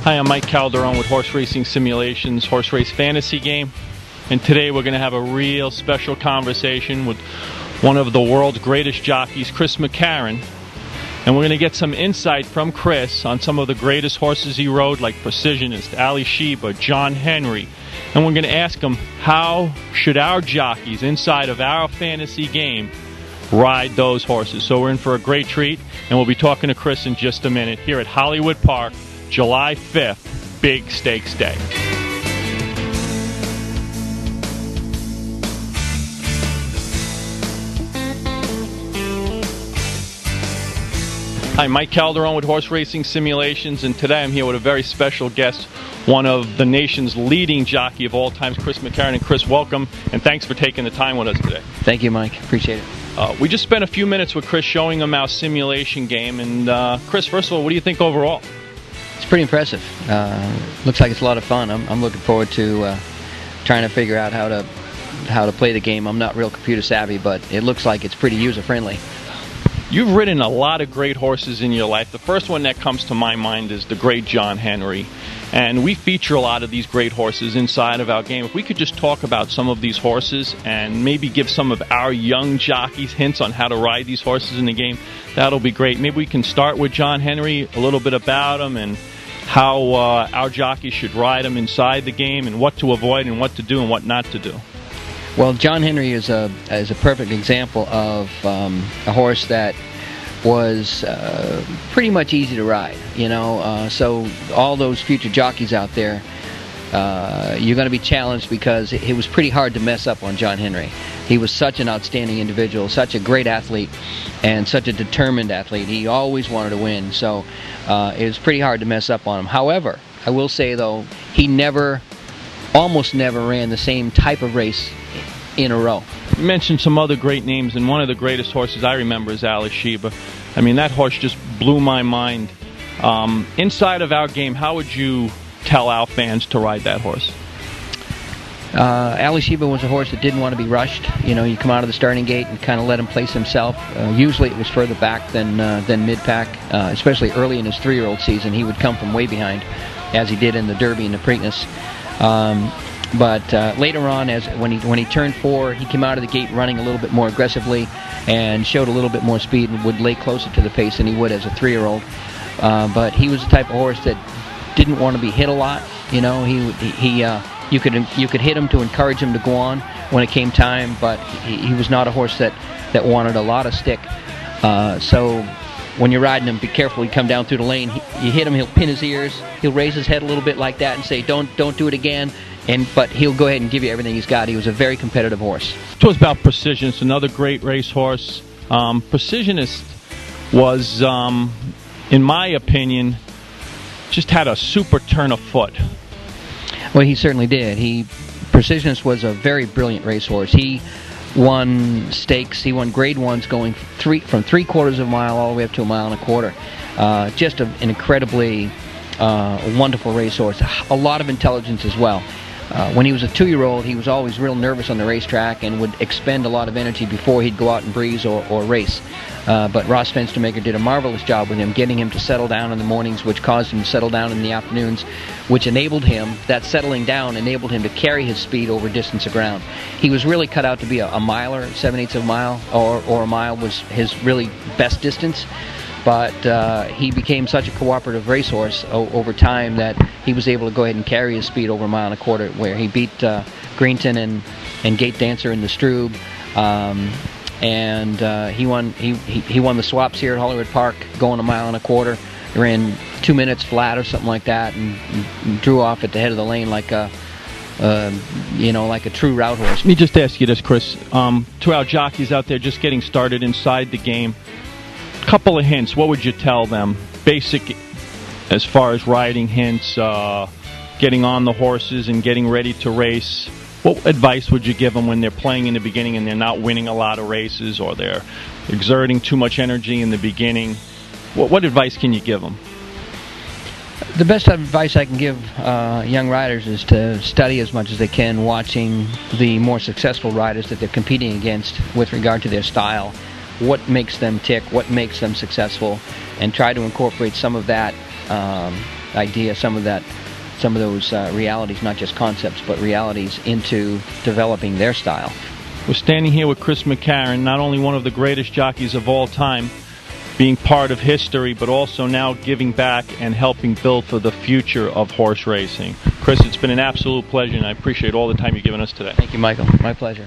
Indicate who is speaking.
Speaker 1: Hi, I'm Mike Calderone with Horse Racing Simulations Horse Race Fantasy Game, and today we're going to have a real special conversation with one of the world's greatest jockeys, Chris McCarron, and we're going to get some insight from Chris on some of the greatest horses he rode, like Precisionist, Ali Sheba, John Henry, and we're going to ask him how should our jockeys inside of our fantasy game ride those horses. So we're in for a great treat, and we'll be talking to Chris in just a minute here at Hollywood Park, July 5th, Big Stakes Day. Hi, Mike Calderone with Horse Racing Simulations, and today I'm here with a very special guest, one of the nation's leading jockey of all times, Chris McCarron. And Chris, welcome, and thanks for taking the time with us today.
Speaker 2: Thank you, Mike. Appreciate it.
Speaker 1: We just spent a few minutes with Chris showing him our simulation game, and Chris, first of all, what do you think overall?
Speaker 2: It's pretty impressive. Looks like it's a lot of fun. I'm looking forward to trying to figure out how to play the game. I'm not real computer savvy, but it looks like it's pretty user friendly.
Speaker 1: You've ridden a lot of great horses in your life. The first one that comes to my mind is the great John Henry. And we feature a lot of these great horses inside of our game. If we could just talk about some of these horses and maybe give some of our young jockeys hints on how to ride these horses in the game, that'll be great. Maybe we can start with John Henry, a little bit about him and how our jockeys should ride him inside the game, and what to avoid and what to do and what not to do.
Speaker 2: Well, John Henry is a perfect example of a horse that was pretty much easy to ride, you know. So all those future jockeys out there, you're going to be challenged because it was pretty hard to mess up on John Henry. He was such an outstanding individual, such a great athlete, and such a determined athlete. He always wanted to win, so it was pretty hard to mess up on him. However, I will say, though, he almost never ran the same type of race in a row.
Speaker 1: You mentioned some other great names, and one of the greatest horses I remember is Ali Sheba. I mean, that horse just blew my mind. Inside of our game, how would you tell our fans to ride that horse?
Speaker 2: Ali Sheba was a horse that didn't want to be rushed. You know, you come out of the starting gate and kind of let him place himself. Usually it was further back than mid-pack, especially early in his 3-year-old season. He would come from way behind, as he did in the Derby and the Preakness. But later on, when he turned 4, he came out of the gate running a little bit more aggressively and showed a little bit more speed and would lay closer to the pace than he would as a 3-year-old. But he was the type of horse that didn't want to be hit a lot. You know, you could hit him to encourage him to go on when it came time, but he was not a horse that wanted a lot of stick. So when you're riding him, be careful. You come down through the lane, you hit him, he'll pin his ears, he'll raise his head a little bit like that and say, don't do it again. But he'll go ahead and give you everything he's got. He was a very competitive horse.
Speaker 1: It was about Precisionist, another great race horse. Precisionist was, in my opinion, just had a super turn of foot.
Speaker 2: Well, he certainly did. Precisionist was a very brilliant racehorse. He won stakes. He won Grade 1s going from 3/4 of a mile all the way up to 1.25 miles. Just an incredibly wonderful racehorse. A lot of intelligence as well. When he was a 2-year-old, he was always real nervous on the racetrack and would expend a lot of energy before he'd go out and breeze or race. But Ross Fenstermaker did a marvelous job with him, getting him to settle down in the mornings, which caused him to settle down in the afternoons, which enabled him, that settling down enabled him to carry his speed over distance of ground. He was really cut out to be a miler. 7/8 of a mile or a mile was his really best distance. But he became such a cooperative racehorse over time that he was able to go ahead and carry his speed over 1.25 miles, where he beat Greenton and Gate Dancer in the Stroob. He won the swaps here at Hollywood Park, going 1.25 miles. He ran 2 minutes flat or something like that, and drew off at the head of the lane like a true route horse.
Speaker 1: Let me just ask you this, Chris. To our jockeys out there just getting started inside the game, couple of hints. What would you tell them? Basic as far as riding hints, getting on the horses and getting ready to race. What advice would you give them when they're playing in the beginning and they're not winning a lot of races, or they're exerting too much energy in the beginning? What advice can you give them?
Speaker 2: The best advice I can give young riders is to study as much as they can, watching the more successful riders that they're competing against with regard to their style. What makes them tick, what makes them successful, and try to incorporate some of that idea, some of those realities, not just concepts, but realities into developing their style.
Speaker 1: We're standing here with Chris McCarron, not only one of the greatest jockeys of all time, being part of history, but also now giving back and helping build for the future of horse racing. Chris, it's been an absolute pleasure, and I appreciate all the time you've given us today.
Speaker 2: Thank you, Michael. My pleasure.